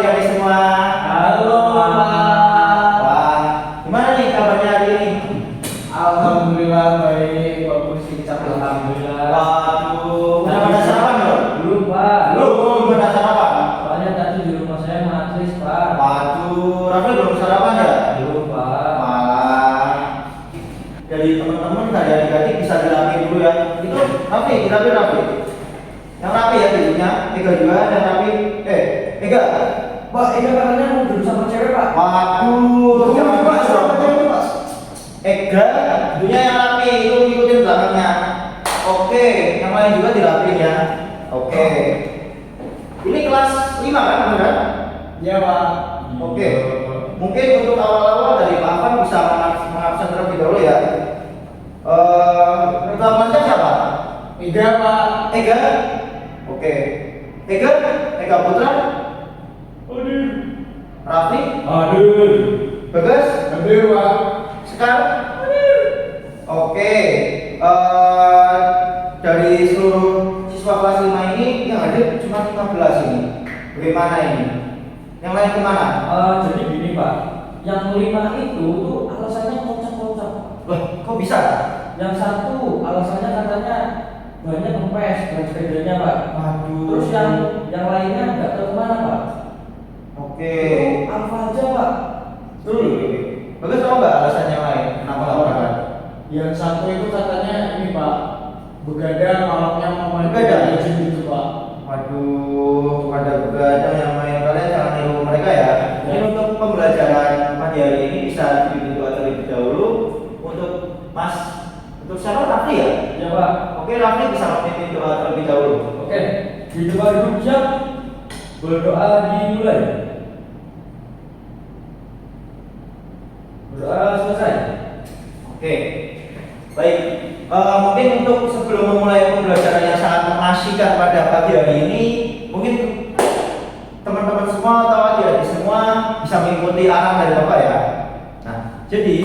adik-adik semua. Halo, Pak. Wah, gimana nih kabarnya hari ini? Alhamdulillah baik, bagus sih, alhamdulillah. Waduh, udah pada sarapan belum? Belum, Pak. Belum pada sarapan. Soalnya tadi di rumah saya matris, Pak. Waduh, Raffi belum sarapan ya? Belum, Pak. Malah. Jadi teman-teman tadi adik-adik bisa dirapiin dulu ya. Itu Raffi, Raffi. Yang rapi ya dulunya, Ega juga dan Raffi. Ega. Pak, Ega katanya mau duduk sama cewek, Pak. Waduh, jangan Pak, sama cewek, Pak. Ega, dulunya yang rapi, itu ngikutin belakangnya. Oke, yang lain juga dirapiin ya. Oke. Ini kelas 5 kan, benar? Iya, Pak. Oke. Mungkin untuk awal-awal dari Pak Afan bisa mengabsen terlebih dahulu ya. Ketua kelasnya siapa? Ega, Pak. Ega. Oke. Ega Putra. Aduh. Raffi. Aduh. Bagas. Aduh, Pak. Sekar. Oke. Dari seluruh siswa kelas 5 ini yang hadir cuma 15 ini. Bagaimana ini? Yang lain kemana? Jadi gini, Pak. Yang 5 itu tuh alasannya kocak-kocak. Loh, kok bisa? Yang satu alasannya katanya banyak kempes dan sepedanya, Pak. Waduh. Terus yang lainnya nggak tahu kemana, Pak. Oke. Itu apa aja, Pak? Betul. Bagus tahu nggak alasan yang lain? Kenapa nggak berangkat? Yang satu itu katanya ini Pak, begadang malamnya mau main Begadang? izin gitu Pak. Waduh, ada begadang yang main, kalian jangan niru mereka ya. Ini untuk pembelajaran pagi hari ini bisa dibentuk terlebih dahulu untuk untuk siapa? Raffi ya? Ya, Pak. Oke, Raffi bisa memimpin doa terlebih dahulu. Oke. Di depan duduk siap. Berdoa dimulai. Berdoa selesai. Oke, baik. Mungkin untuk sebelum memulai pembelajaran yang sangat mengasihkan pada pagi hari ini, mungkin teman-teman semua atau adik-adik semua bisa mengikuti arahan dari Bapak ya. Nah, jadi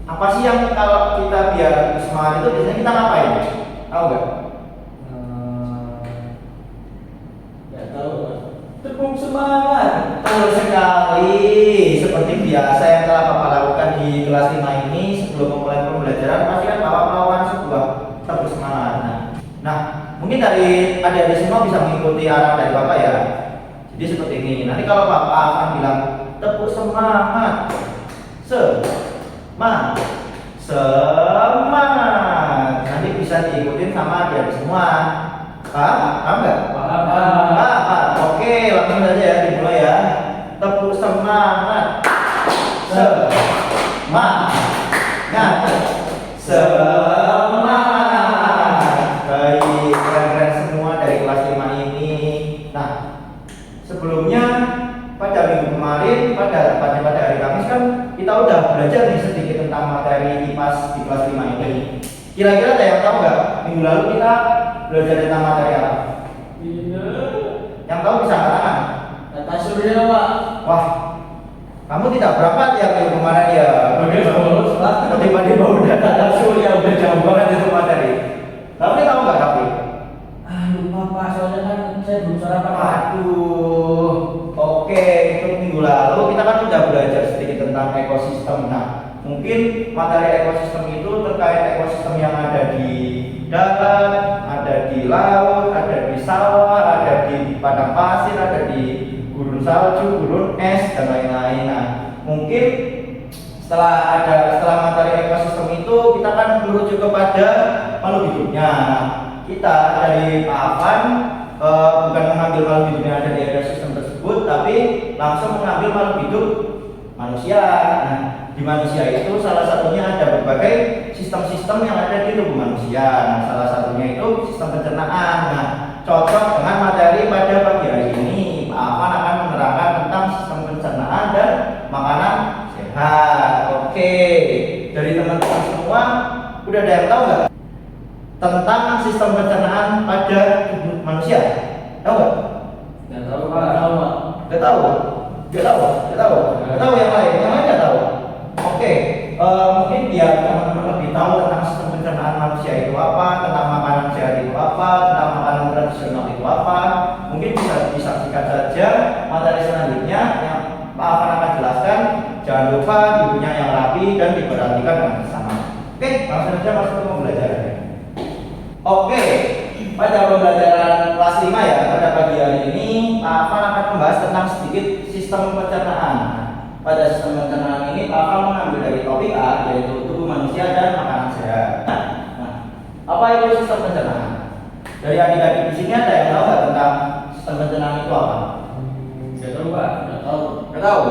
apa sih yang kalau kita biar semangat itu biasanya kita ngapain? Tahu nggak? Nggak tahu, Pak. Tepuk semangat. Betul sekali. Seperti biasa yang telah Bapak lakukan di kelas 5 ini sebelum memulai pembelajaran, pasti kan Bapak melakukan sebuah tepuk semangat. Nah, mungkin dari adik-adik semua bisa mengikuti arahan dari Bapak ya. Jadi seperti ini. Nanti kalau Bapak akan bilang tepuk semangat, semangat. Nanti bisa diikutin sama adik-adik semua. Paham nggak? Paham. Oke, langsung saja ya dimulai ya. Tepuk semangat. Semangat. Baik, keren-keren semua dari kelas 5 ini. Nah, sebelumnya pada minggu kemarin, pada hari Kamis kan kita udah belajar nih sedikit tentang materi IPAS di kelas 5 ini. Kira-kira ada yang tahu nggak? Minggu lalu kita belajar tentang materi apa? Yang tahu bisa angkat tangan. Tata surya Pak. Wah, kamu tidak berangkat ya minggu kemarin ya? Bolos, Pak. Tiba-tiba udah tata surya, udah jauh banget itu materi. Tapi tahu nggak tapi? Lupa, Pak. Soalnya kan saya belum sarapan, Pak. Aduh, oke. Untuk minggu lalu kita kan udah belajar sedikit tentang ekosistem. Nah, mungkin materi ekosistem itu terkait ekosistem yang ada di darat, ada di laut, ada di sawah, ada di padang pasir, ada di gurun salju, gurun es dan lain-lain. Nah, mungkin setelah materi ekosistem itu kita kan merujuk kepada makhluk hidupnya. Nah, kita dari Pak Afan bukan mengambil makhluk hidup yang ada di ekosistem tersebut, tapi langsung mengambil makhluk hidup manusia. Nah, di manusia itu salah satunya ada berbagai sistem-sistem yang ada di tubuh manusia. Nah, salah satunya itu sistem pencernaan. Nah, cocok dengan materi pada pagi hari ini. Pak Afan akan menerangkan tentang sistem pencernaan dan makanan sehat. Oke, dari teman-teman semua udah ada yang tahu nggak tentang sistem pencernaan pada tubuh manusia? Tahu nggak? Nggak tahu, Pak. Nggak tahu. Yang lain nggak tahu. Oke, mungkin biar teman-teman lebih tahu tentang sistem pencernaan manusia itu apa, tentang makanan sehat itu apa, tentang makanan tradisional itu apa. Mungkin bisa disaksikan saja materi selanjutnya yang Pak Afan akan jelaskan. Jangan lupa bukunya yang rapi dan diperhatikan dengan bersama. Oke, langsung saja masuk ke pembelajaran. Oke, pada pembelajaran kelas 5 ya, pada pagi hari ini Pak Afan akan membahas tentang sedikit sistem pencernaan. Pada sistem pencernaan ini Pak Afan mengambil dari topik A, yaitu tubuh manusia dan makanan sehat. Nah, apa itu sistem pencernaan? Dari adik-adik di sini ada yang tahu nggak tentang sistem pencernaan itu apa? Nggak tahu Pak. Nggak tahu. Nggak tahu.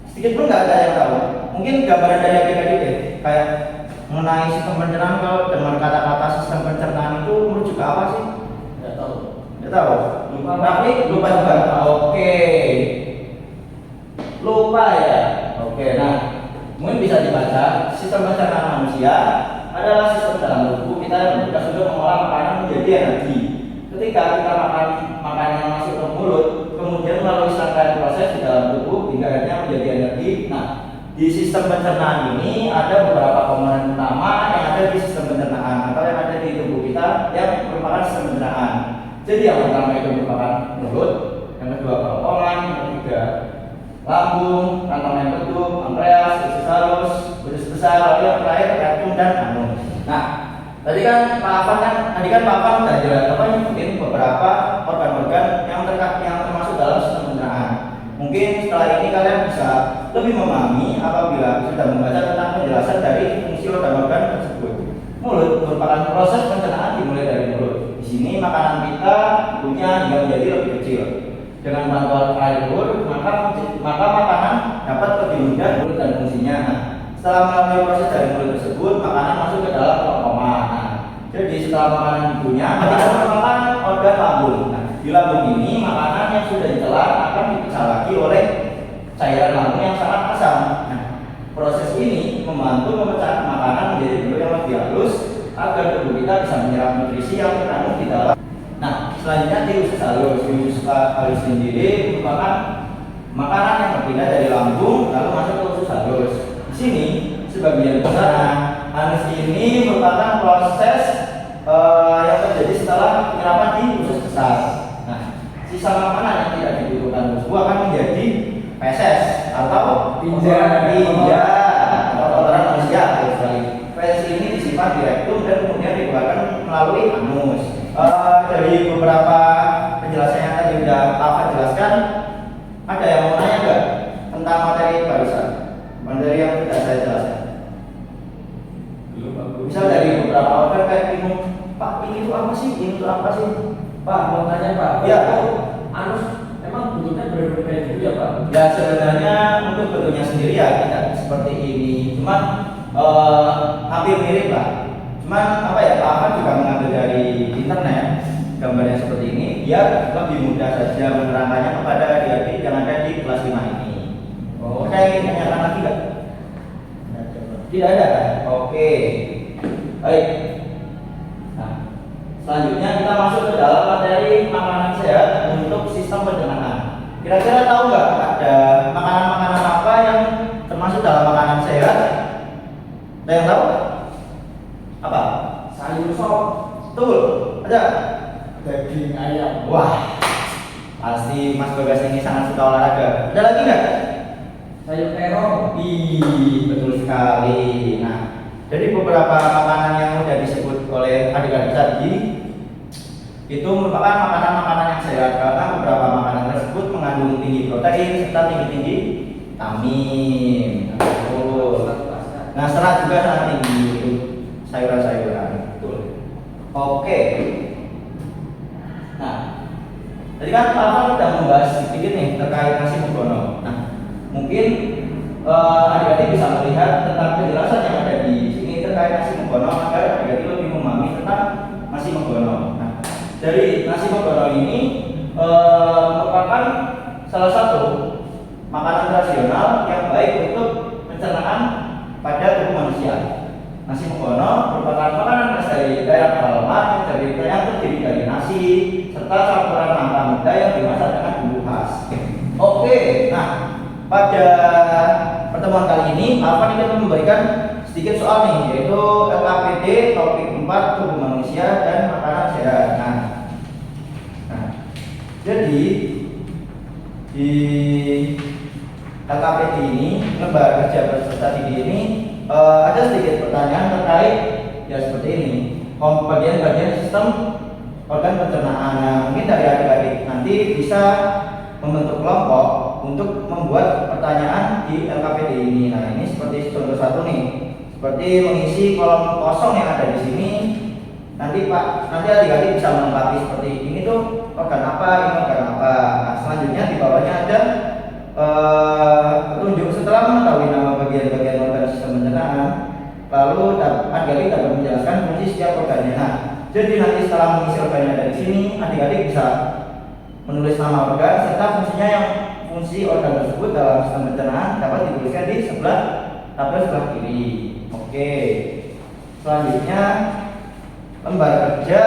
Sedikit pun nggak ada yang tahu. Mungkin gambaran dari adik-adik deh, kayak mengenai sistem pencernaan. Kalau dengan kata-kata sistem pencernaan itu merujuk ke apa sih? Nggak tahu. Nggak tahu. Tapi lupa juga. Oke. Lupa ya. Oke. Nah, mungkin bisa dibaca. Sistem pencernaan manusia adalah sistem dalam tubuh kita yang bertugas untuk mengolah makanan menjadi energi. Ketika kita makan makanan yang masuk ke mulut, kemudian melalui serangkaian proses di dalam tubuh hingga akhirnya menjadi energi. Nah, di sistem pencernaan ini ada beberapa komponen utama yang ada di sistem pencernaan atau yang ada di tubuh kita yang merupakan sistem pencernaan. Jadi yang pertama itu merupakan mulut, yang kedua kerongkongan, yang ketiga lambung, kantong yang betul, pankreas, usus halus, usus besar, lalu yang terakhir jantung dan anus. Nah, tadi kan Pak Afan sudah nyebutin beberapa organ-organ yang termasuk dalam sistem pencernaan. Mungkin setelah ini kalian bisa lebih memahami apabila sudah membaca tentang penjelasan dari fungsi organ-organ tersebut. Mulut merupakan proses pencernaan dimulai dari mulut. Di sini makanan kita punya hingga menjadi lebih kecil. Dengan bantuan air liur, maka makanan dapat lebih mudah mulut dan fungsinya. Nah, setelah melalui proses dari mulut tersebut, makanan masuk ke dalam kerongkongan. Nah, jadi setelah makanan dikunyah, kita merupakan organ lambung. Nah, di lambung ini makanan yang sudah ditelan akan dipecah lagi oleh cairan lambung yang sangat asam. Nah, proses ini membantu memecahkan makanan menjadi bentuk yang lebih halus agar tubuh kita bisa menyerap nutrisi yang terkandung di dalam. Nah, selanjutnya di usus halus. Di usus halus sendiri merupakan makanan yang berpindah dari lambung lalu masuk ke usus halus. Di sini sebagian besar anus ini merupakan proses yang terjadi setelah penyerapan di usus besar. Nah, sisa makanan yang tidak dibutuhkan tubuh akan menjadi feses atau tinja atau kotoran manusia. Feses ini disimpan di rektum dan kemudian dikeluarkan melalui anus. Dari beberapa penjelasan yang tadi sudah Pak jelaskan, ada yang mau nanya nggak tentang materi barusan? Materi yang sudah saya jelaskan. Misal dari beberapa organ kayak bingung, Pak ini itu apa sih? Ini itu apa sih? Pak, mau tanya Pak. Ya. Anus emang bentuknya berbeda gitu ya Pak? Ya sebenarnya untuk bentuknya sendiri ya tidak seperti ini, cuman hampir mirip lah. Cuman apa ya, Pak Afan juga mengambil dari internet gambarnya seperti ini biar lebih mudah saja menerangkannya kepada adik-adik yang ada di kelas 5 ini. Oh, Saya ingin tanyakan lagi nggak? Tidak ada. Oke. Baik. Nah, selanjutnya kita masuk ke dalam materi makanan sehat untuk sistem pencernaan. Kira-kira tahu nggak ada makanan-makanan apa yang termasuk dalam makanan sehat? Ada yang tahu? Apa? sayur sop. Betul. Ada? Daging ayam. Wah, pasti Mas Bagas ini sangat suka olahraga. Ada lagi nggak? Sayur terong. Ih, betul sekali. Nah, dari beberapa makanan yang sudah disebut oleh adik-adik tadi, itu merupakan makanan-makanan yang sehat karena beberapa makanan tersebut mengandung tinggi protein serta tinggi vitamin. Nah, serat juga sangat tinggi untuk sayuran-sayuran. Betul. Oke. Nah, tadi kan Pak Afan sudah membahas sedikit nih terkait nasi megono. Nah, mungkin adik-adik bisa melihat tentang penjelasan yang ada di sini terkait nasi megono agar adik-adik lebih memahami tentang nasi megono. Nah, dari nasi megono ini merupakan salah satu makanan tradisional yang baik untuk pencernaan pada tubuh manusia. Nasi megono merupakan makanan khas dari daerah pedalaman yang terdiri dari nasi serta campuran nangka muda yang dimasak dengan bumbu khas. Oke, nah pada pertemuan kali ini Afan ingin memberikan sedikit soal nih, yaitu LKPD topik 4 tubuh manusia dan makanan sehat. Nah, Jadi di LKPD ini, lembaga kerja peserta didik ini ada sedikit pertanyaan terkait ya seperti ini, bagian-bagian sistem organ pencernaan. Nah, mungkin dari adik-adik nanti bisa membentuk kelompok untuk membuat pertanyaan di LKPD ini. Nah, ini seperti contoh satu nih, seperti mengisi kolom kosong yang ada di sini. Nanti adik-adik bisa melengkapi seperti ini tuh organ apa, ini organ apa. Nah, selanjutnya di bawahnya ada petunjuk setelah mengetahui nama bagian-bagian organ sistem pencernaan, lalu adik-adik dapat menjelaskan fungsi setiap organnya. Nah, jadi nanti setelah mengisi organnya dari sini, adik-adik bisa menulis nama organ serta fungsinya yang fungsi organ tersebut dalam sistem pencernaan dapat dituliskan di sebelah tabel sebelah kiri. Oke. Selanjutnya lembar kerja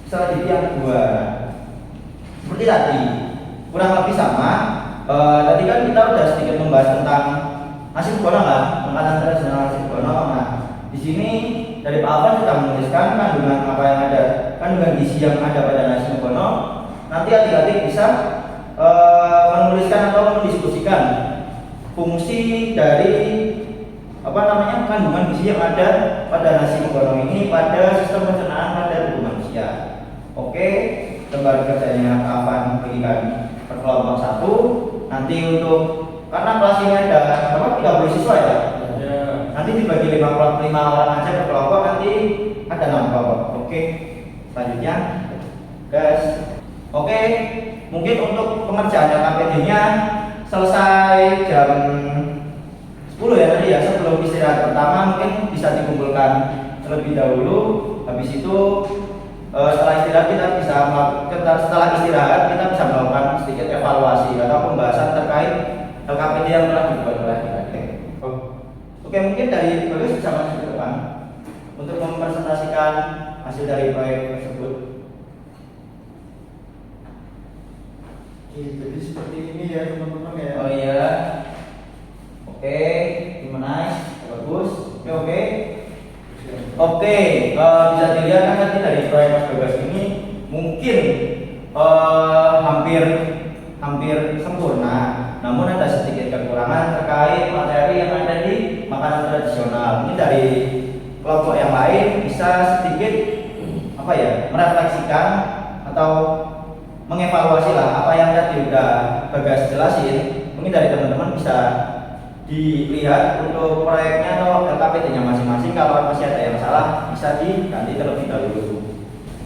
selanjutnya yang kedua. Seperti tadi, kurang lebih sama. Tadi kan kita udah sedikit membahas tentang nasi bono lah, makanan tradisional nasi bono. Nah, di sini dari Pak Alvan sudah menuliskan kandungan apa yang ada, kandungan gizi yang ada pada nasi bono. Nanti adik-adik bisa menuliskan atau mendiskusikan fungsi dari kandungan gizi yang ada pada nasi bono ini pada sistem pencernaan pada tubuh manusia. Oke, lembar kerjanya Pak Alvan bagikan per kelompok 1. Nanti untuk karena kelas ini ada 30 siswa ya. Nanti dibagi 5 orang aja per kelompok, nanti ada 6 kelompok. Oke. Selanjutnya, guys. Oke, mungkin untuk pengerjaan LKPD-nya selesai jam 10 ya tadi ya, sebelum istirahat pertama mungkin bisa dikumpulkan terlebih dahulu. Habis itu setelah istirahat kita bisa melakukan sedikit evaluasi atau pembahasan terkait LKPD yang telah dibuat oleh adik-adik. Oke, mungkin dari Bagus bisa masuk ke depan untuk mempresentasikan hasil dari proyek tersebut. Jadi seperti ini ya teman-teman ya. Oh iya. Oke, gimana? Bagus. Oke. Oke, bisa dilihat kan nanti dari proyek Mas Bagas ini mungkin hampir sempurna. Namun ada sedikit kekurangan terkait materi yang ada di makanan tradisional. Ini dari kelompok yang lain bisa sedikit merefleksikan atau mengevaluasi lah apa yang tadi udah Bagas jelasin. Mungkin dari teman-teman bisa dilihat untuk proyeknya atau LKPD-nya masing-masing. Kalau masih ada yang salah bisa diganti terlebih dahulu.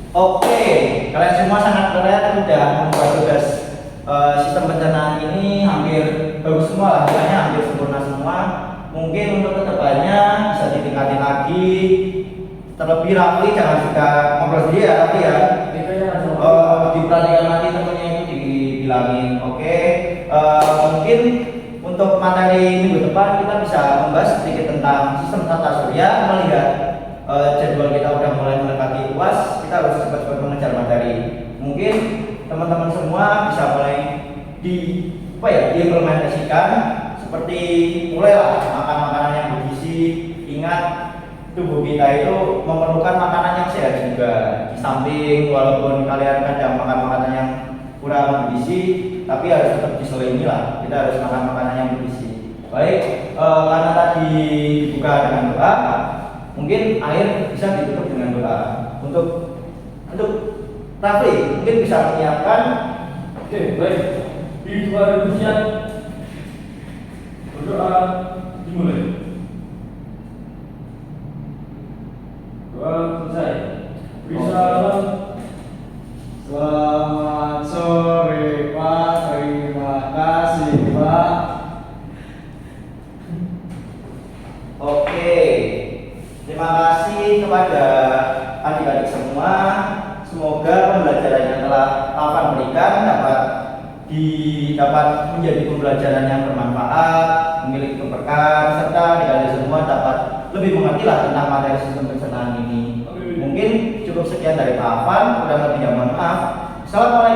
Oke, kalian semua sangat keren udah membuat tugas sistem pencernaan ini hampir bagus semua lah, hasilnya hampir sempurna semua. Mungkin untuk kedepannya bisa ditingkatin lagi. Terlebih Rafli jangan suka ngobrol sendiri ya, tapi ya diperhatikan lagi temennya itu dibilangin. Oke, mungkin untuk materi minggu depan kita bisa membahas sedikit tentang sistem tata surya. Melihat jadwal kita udah mulai mendekati UAS, kita harus cepat-cepat mengejar materi. Mungkin teman-teman semua bisa mulai diimplementasikan seperti mulailah makan makanan yang bergizi. Ingat, tubuh kita itu memerlukan makanan yang sehat juga. Di samping walaupun kalian kadang makan makanan yang kurang bergizi, tapi harus tetap diselingi lah. Kita harus makan makanan yang bergizi. Baik, karena tadi dibuka dengan doa, mungkin air bisa ditutup dengan doa. Untuk Rafli mungkin bisa menyiapkan. Oke, baik. Di 2000 siap. Berdoa dimulai. Doa selesai. Salam. Selamat sore Pak, terima kasih Pak. Oke, terima kasih kepada adik-adik semua. Semoga pembelajaran yang telah Alvan berikan dapat menjadi pembelajaran yang bermanfaat, memiliki keberkahan, serta adik-adik semua dapat lebih mengerti lah tentang materi sistem pencernaan ini. Mungkin cukup sekian dari Pak Alvan. Kurang lebihnya mohon maaf. Assalamualaikum.